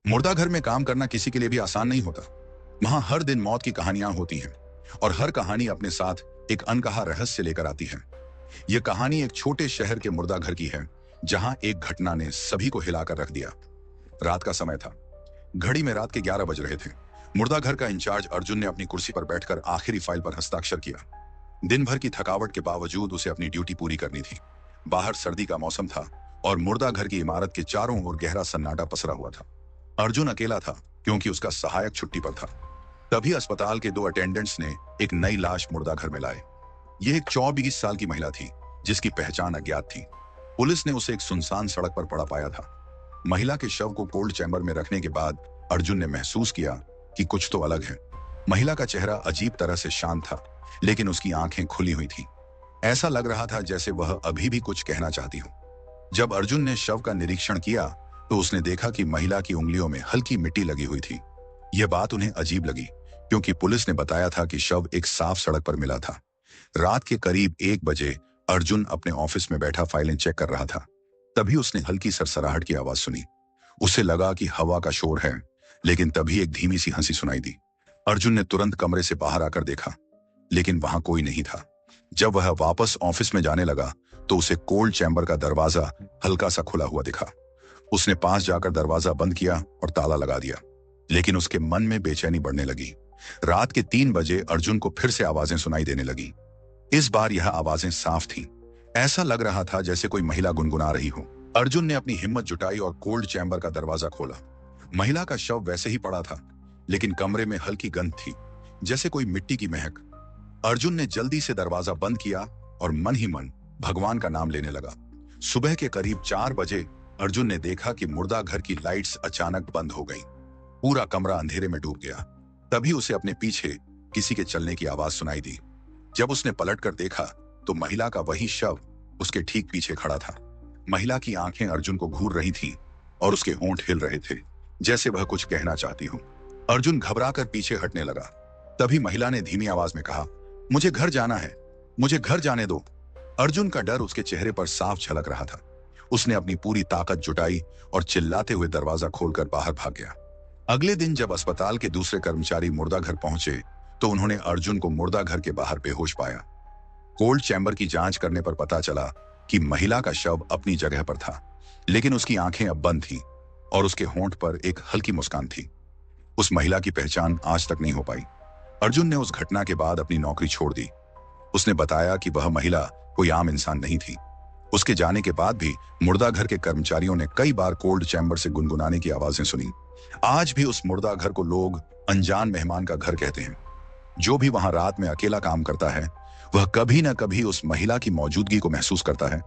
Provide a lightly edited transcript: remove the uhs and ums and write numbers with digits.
मुर्दा घर में काम करना किसी के लिए भी आसान नहीं होता। वहां हर दिन मौत की कहानियां होती हैं और हर कहानी अपने साथ एक अनकहा रहस्य लेकर आती है। यह कहानी एक छोटे शहर के मुर्दा घर की है, जहां एक घटना ने सभी को हिलाकर रख दिया। रात का समय था। घड़ी में रात के 11 बज रहे थे। मुर्दा घर का इंचार्ज अर्जुन ने अपनी कुर्सी पर बैठकर आखिरी फाइल पर हस्ताक्षर किया। दिन भर की थकावट के बावजूद उसे अपनी ड्यूटी पूरी करनी थी। बाहर सर्दी का मौसम था और मुर्दा घर की इमारत के चारों ओर गहरा सन्नाटा पसरा हुआ था। अर्जुन अकेला था क्योंकि उसका सहायक छुट्टी पर था। तभी अस्पताल के 2 अटेंडेंट्स ने एक नई लाश मुर्दा घर में लाए। यह एक 24 साल की महिला थी जिसकी पहचान अज्ञात थी। पुलिस ने उसे एक सुनसान सड़क पर पड़ा पाया था। महिला के शव को कोल्ड चैम्बर में रखने के बाद अर्जुन ने महसूस किया कि कुछ तो अलग है। महिला का चेहरा अजीब तरह से शांत था, लेकिन उसकी आंखें खुली हुई थी। ऐसा लग रहा था जैसे वह अभी भी कुछ कहना चाहती हो। जब अर्जुन ने शव का निरीक्षण किया तो उसने देखा कि महिला की उंगलियों में हल्की मिट्टी लगी हुई थी। यह बात उन्हें अजीब लगी क्योंकि पुलिस ने बताया था कि शव एक साफ सड़क पर मिला था। रात के करीब 1 बजे अर्जुन अपने ऑफिस में बैठा फाइलें चेक कर रहा था। तभी उसने हल्की सरसराहट की आवाज सुनी। उसे लगा कि हवा का शोर है, लेकिन तभी एक धीमी सी हंसी सुनाई दी। अर्जुन ने तुरंत कमरे से बाहर आकर देखा, लेकिन वहां कोई नहीं था। जब वह वापस ऑफिस में जाने लगा तो उसे कोल्ड चैम्बर का दरवाजा हल्का सा खुला हुआ दिखा। उसने पास जाकर दरवाजा बंद किया और ताला लगा दिया, लेकिन उसके मन में बेचैनी बढ़ने लगी। रात के 3 बजे अर्जुन को फिर से आवाजें सुनाई देने लगी। इस बार यह आवाजें साफ थीं। ऐसा लग रहा था जैसे कोई महिला गुनगुना रही हो। अर्जुन ने अपनी हिम्मत जुटाई और कोल्ड चैम्बर का दरवाजा खोला। महिला का शव वैसे ही पड़ा था, लेकिन कमरे में हल्की गंध थी, जैसे कोई मिट्टी की महक। अर्जुन ने जल्दी से दरवाजा बंद किया और मन ही मन भगवान का नाम लेने लगा। सुबह के करीब 4 बजे अर्जुन ने देखा कि मुर्दा घर की लाइट्स अचानक बंद हो गईं। पूरा कमरा अंधेरे में डूब गया। तभी उसे अपने पीछे किसी के चलने की आवाज सुनाई दी। जब उसने पलटकर देखा तो महिला का वही शव उसके ठीक पीछे खड़ा था। महिला की आंखें अर्जुन को घूर रही थीं और उसके होंठ हिल रहे थे, जैसे वह कुछ कहना चाहती हो। अर्जुन घबराकर पीछे हटने लगा। तभी महिला ने धीमी आवाज में कहा, मुझे घर जाना है, मुझे घर जाने दो। अर्जुन का डर उसके चेहरे पर साफ झलक रहा था। उसने अपनी पूरी ताकत जुटाई और चिल्लाते हुए दरवाजा खोलकर बाहर भाग गया। अगले दिन जब अस्पताल के दूसरे कर्मचारी मुर्दा घर पहुंचे तो उन्होंने अर्जुन को मुर्दा घर के बाहर बेहोश पाया। कोल्ड चैम्बर की जांच करने पर पता चला कि महिला का शव अपनी जगह पर था, लेकिन उसकी आंखें अब बंद थीं और उसके होंठ पर एक हल्की मुस्कान थी। उस महिला की पहचान आज तक नहीं हो पाई। अर्जुन ने उस घटना के बाद अपनी नौकरी छोड़ दी। उसने बताया कि वह महिला कोई आम इंसान नहीं थी। उसके जाने के बाद भी मुर्दा घर के कर्मचारियों ने कई बार कोल्ड चैम्बर से गुनगुनाने की आवाजें सुनी। आज भी उस मुर्दा घर को लोग अनजान मेहमान का घर कहते हैं। जो भी वहां रात में अकेला काम करता है, वह कभी न कभी उस महिला की मौजूदगी को महसूस करता है।